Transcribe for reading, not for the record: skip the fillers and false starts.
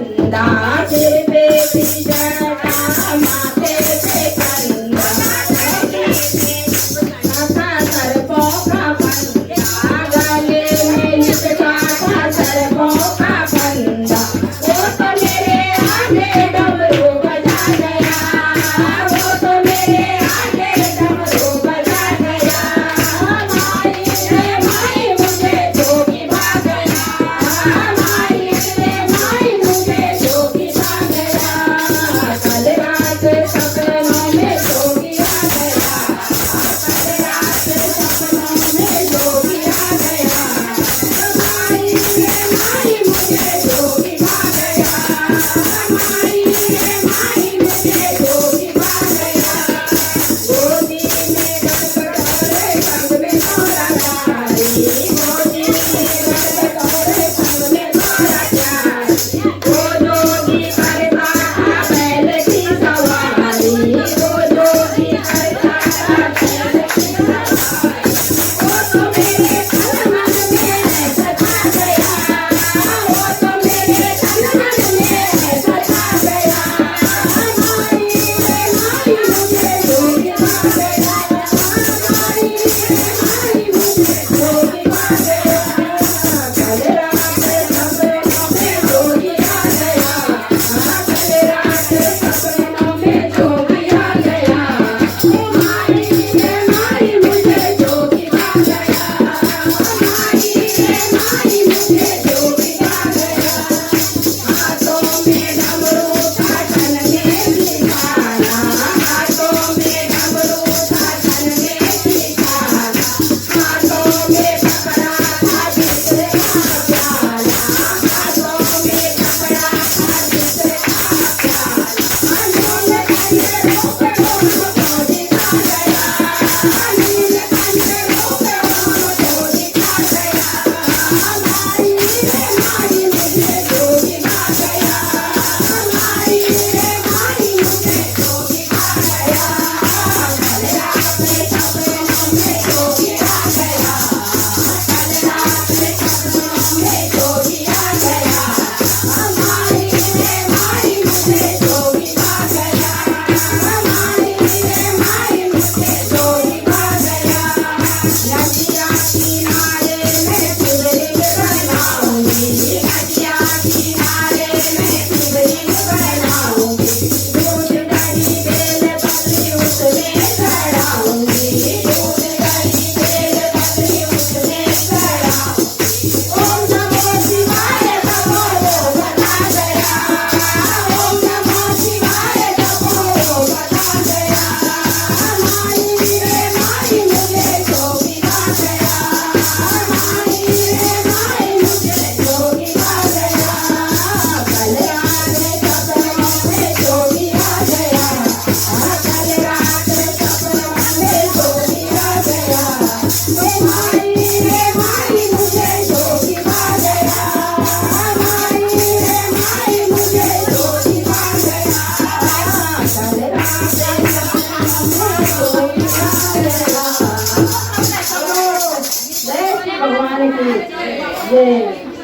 कंधा सिर पे बिजड़ा माथे पे कंधा सरपों का पंजा गले में लिपटा था सरपों का पंजा वो तो मेरे आगे डमरू बजा गया वो तो मेरे आगे डमरू बजा गया माई मुझे जोगी भाग गया माई मुझे जोगी भाग गया कल रात सपनों में जोगी आ गया कल रात सपनों में जोगी आ गया माई मुझे जोगी भाग गया माई मुझे जोगी भाग गया गोदी में गटगटोरे संग में मोरा प्यारी गोदी में गटगटोरे संग में मोरा प्यारी वो जोगी करता था बैल की सवारी वो जोगी करता था बैल की सवारी वो तो मेरे तन मन में सजा गया वो तो मेरे तन मन में सजा गया माई मुझे जोगी भाग गया माई मुझे जोगी भाग गया कल रात सपनों में जोगी आ गया कल रात सपनों में जोगी आ गया माई मुझे जोगी भाग गया माई मुझे जोगी भाग गया हाथों में डमरू था तन में ठिकाना हाथों में डमरू था तन में ठिकाना हाथों में पकड़ा था दूसरे का प्याला हाथों में पकड़ा था दूसरे का प्याला नीलकंठ रूप को दिखा गया नीलकंठ रूप को दिखा गया माई मुझे जोगी भाग गया माई मुझे जोगी भाग गया कल रात सपनों में जोगी आ गया कल रात सपनों में जोगी आ गया माई मुझे जोगी भाग गया माई मुझे जोगी भाग गया नदिया किनारे में शिवलिंग बनाऊंगी नदिया किनारे में शिवलिंग बनाऊंगी दूध दही बेल पत्री उसमें चढ़ाऊंगी दूध दही बेल पत्री उसमें चढ़ाऊंगी ओम नमो शिवाय नमो बता गया ओम नमो शिवाय नमो बता गया माई मुझे जोगी भाग गया माई मुझे जोगी भाग गया कल रात सपनों में जोगी आ गया कल रात सपनों में जोगी आ गया माई मुझे जोगी भाग गया माई मुझे जोगी भाग गया कल रात सपनों में जोगी आ गया जय श्री भगवान की जय।